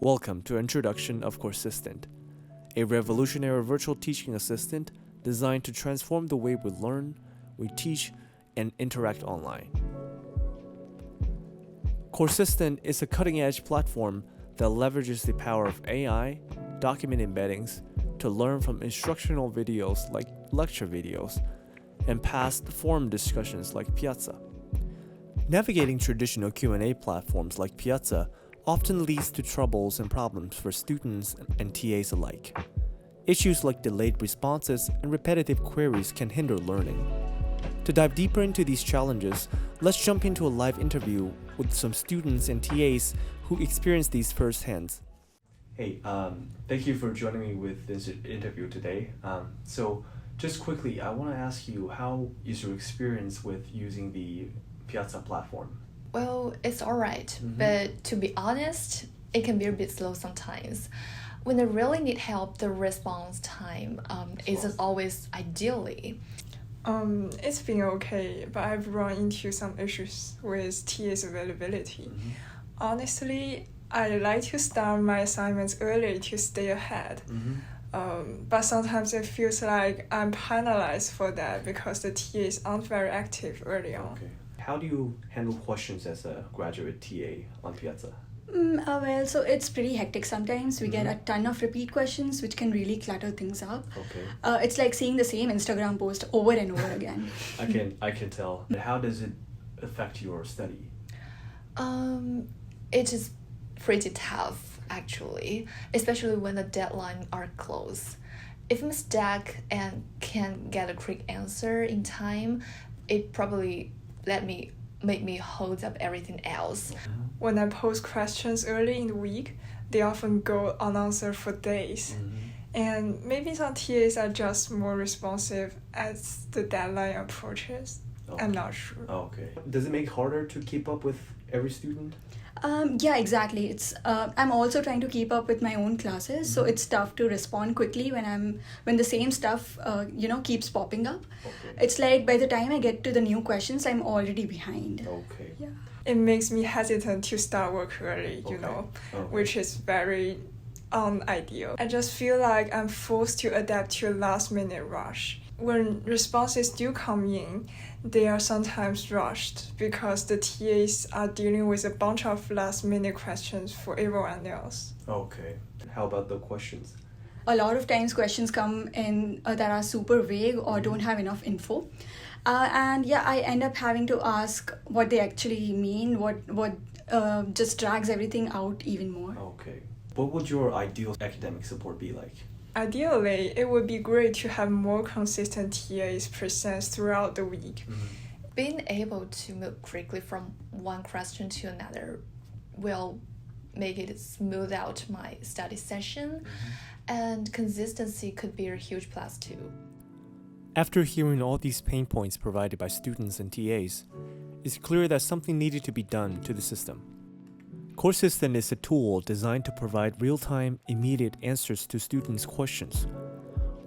Welcome to Introduction of Coursistant, a revolutionary virtual teaching assistant designed to transform the way we learn, we teach, and interact online. Coursistant is a cutting-edge platform that leverages the power of AI, document embeddings, to learn from instructional videos like lecture videos, and past forum discussions like Piazza. Navigating traditional Q&A platforms like Piazza often leads to troubles and problems for students and TAs alike. Issues like delayed responses and repetitive queries can hinder learning. To dive deeper into these challenges, let's jump into a live interview with some students and TAs who experienced these firsthand. Hey, thank you for joining me with this interview today. So just quickly, I want to ask you, how is your experience with using the Piazza platform? Well, it's alright, but to be honest, it can be a bit slow sometimes. When I really need help, the response time isn't always ideally. It's been okay, but I've run into some issues with TA's availability. Honestly, I like to start my assignments early to stay ahead. But sometimes it feels like I'm penalized for that because the TAs aren't very active early on. Okay. How do you handle questions as a graduate TA on Piazza? So it's pretty hectic sometimes. We get a ton of repeat questions, which can really clutter things up. Okay. It's like seeing the same Instagram post over and over again. I can tell. How does it affect your study? It is pretty tough, actually, especially when the deadlines are close. If I'm stuck and can't get a quick answer in time, it probably make me hold up everything else. When I post questions early in the week, they often go unanswered for days. And maybe some TAs are just more responsive as the deadline approaches. Okay. I'm not sure. Okay. Does it make it harder to keep up with every student? Yeah, exactly. It's I'm also trying to keep up with my own classes, so it's tough to respond quickly when the same stuff keeps popping up. Okay. It's like by the time I get to the new questions, I'm already behind. Okay. Yeah. It makes me hesitant to start work early, Okay. which is very unideal. I just feel like I'm forced to adapt to a last-minute rush. When responses do come in, they are sometimes rushed because the TAs are dealing with a bunch of last-minute questions for everyone else. Okay. How about the questions? A lot of times questions come in that are super vague or don't have enough info. I end up having to ask what they actually mean, what just drags everything out even more. Okay. What would your ideal academic support be like? Ideally, it would be great to have more consistent TAs present throughout the week. Being able to move quickly from one question to another will make it smooth out my study session, and consistency could be a huge plus too. After hearing all these pain points provided by students and TAs, it's clear that something needed to be done to the system. Coursistant is a tool designed to provide real-time, immediate answers to students' questions,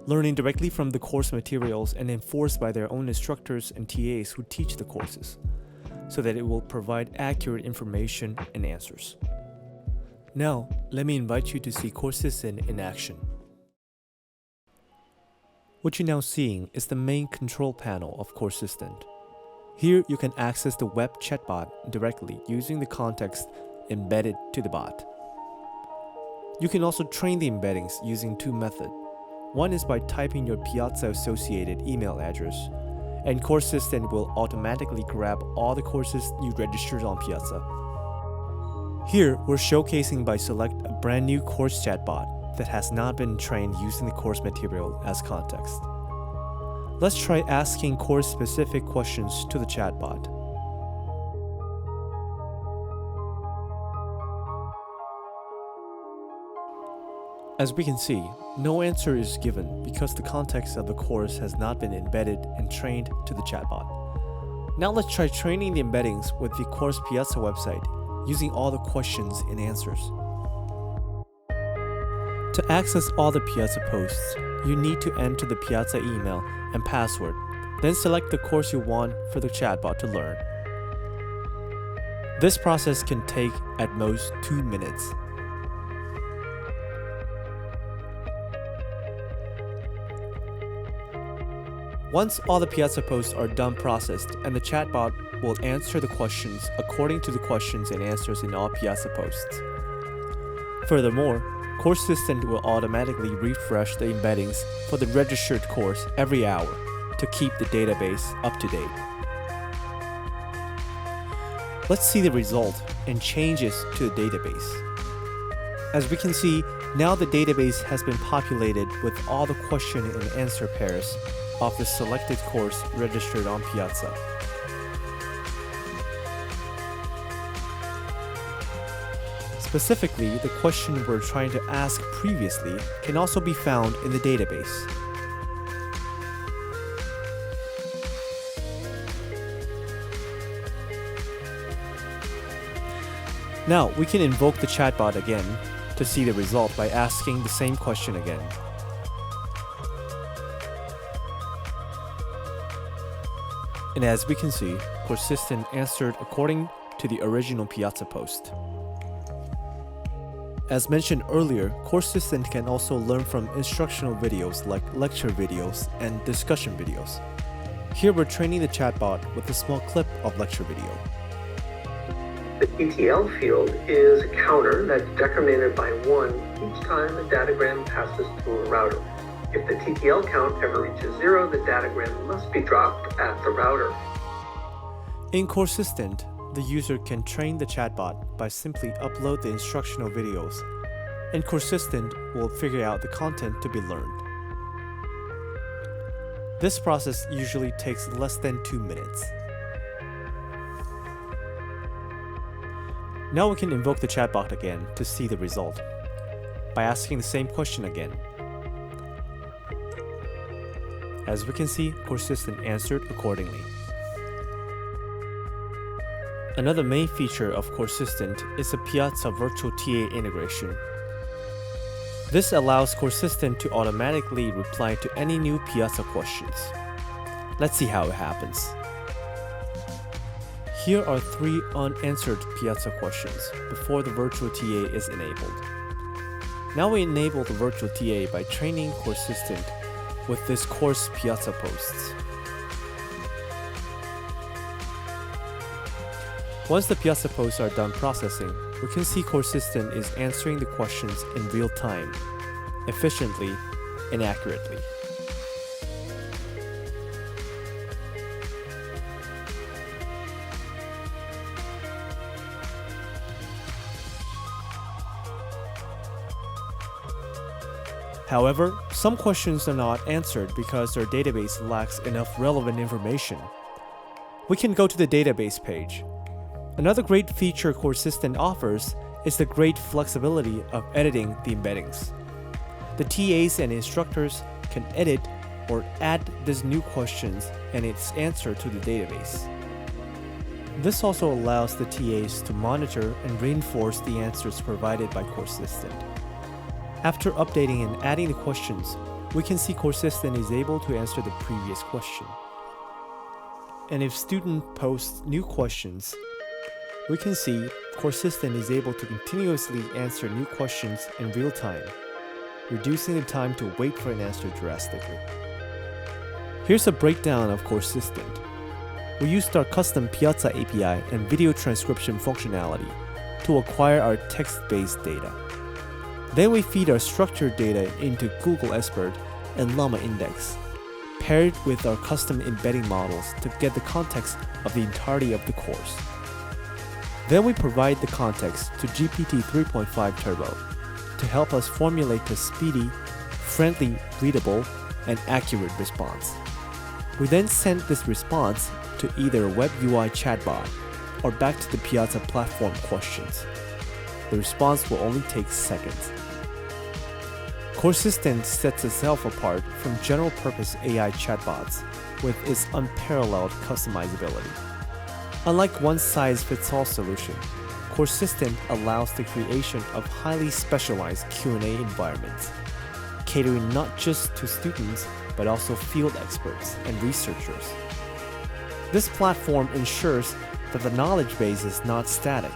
learning directly from the course materials and enforced by their own instructors and TAs who teach the courses, so that it will provide accurate information and answers. Now, let me invite you to see Coursistant in action. What you're now seeing is the main control panel of Coursistant. Here, you can access the web chatbot directly using the context embedded to the bot. You can also train the embeddings using two methods. One is by typing your Piazza associated email address, and Coursistant will automatically grab all the courses you registered on Piazza. Here, we're showcasing by select a brand new course chatbot that has not been trained using the course material as context. Let's try asking course-specific questions to the chatbot. As we can see, no answer is given because the context of the course has not been embedded and trained to the chatbot. Now let's try training the embeddings with the Course Piazza website using all the questions and answers. To access all the Piazza posts, you need to enter the Piazza email and password, then select the course you want for the chatbot to learn. This process can take at most 2 minutes. Once all the Piazza posts are done processed, and the chatbot will answer the questions according to the questions and answers in all Piazza posts. Furthermore, Coursistant will automatically refresh the embeddings for the registered course every hour to keep the database up to date. Let's see the result and changes to the database. As we can see, now the database has been populated with all the question and answer pairs of the selected course registered on Piazza. Specifically, the question we're trying to ask previously can also be found in the database. Now, we can invoke the chatbot again to see the result by asking the same question again. And as we can see, Coursistant answered according to the original Piazza post. As mentioned earlier, Coursistant can also learn from instructional videos like lecture videos and discussion videos. Here we're training the chatbot with a small clip of lecture video. The TTL field is a counter that's decremented by 1 each time a datagram passes through a router. If the TTL count ever reaches 0, the datagram must be dropped at the router. In Coursistant, the user can train the chatbot by simply upload the instructional videos, and Coursistant will figure out the content to be learned. This process usually takes less than 2 minutes. Now we can invoke the chatbot again to see the result by asking the same question again. As we can see, Coursistant answered accordingly. Another main feature of Coursistant is the Piazza Virtual TA integration. This allows Coursistant to automatically reply to any new Piazza questions. Let's see how it happens. Here are 3 unanswered Piazza questions before the virtual TA is enabled. Now we enable the virtual TA by training Coursistant with this course Piazza posts. Once the Piazza posts are done processing, we can see Coursistant is answering the questions in real time, efficiently and accurately. However, some questions are not answered because their database lacks enough relevant information. We can go to the database page. Another great feature Coursistant offers is the great flexibility of editing the embeddings. The TAs and instructors can edit or add these new questions and its answer to the database. This also allows the TAs to monitor and reinforce the answers provided by Coursistant. After updating and adding the questions, we can see Coursistant is able to answer the previous question. And if student posts new questions, we can see Coursistant is able to continuously answer new questions in real time, reducing the time to wait for an answer drastically. Here's a breakdown of Coursistant. We used our custom Piazza API and video transcription functionality to acquire our text-based data. Then we feed our structured data into Google Expert and Llama Index, paired with our custom embedding models to get the context of the entirety of the course. Then we provide the context to GPT 3.5 Turbo to help us formulate a speedy, friendly, readable, and accurate response. We then send this response to either a web UI chatbot or back to the Piazza platform questions. The response will only take seconds. Coursistant sets itself apart from general-purpose AI chatbots with its unparalleled customizability. Unlike one-size-fits-all solution, Coursistant allows the creation of highly specialized Q&A environments, catering not just to students but also field experts and researchers. This platform ensures that the knowledge base is not static.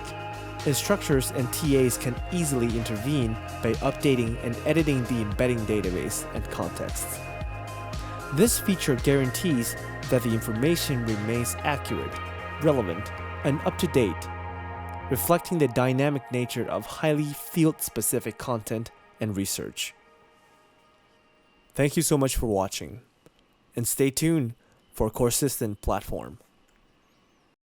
Instructors and TAs can easily intervene by updating and editing the embedding database and contexts. This feature guarantees that the information remains accurate, relevant, and up-to-date, reflecting the dynamic nature of highly field-specific content and research. Thank you so much for watching, and stay tuned for Coursistant platform.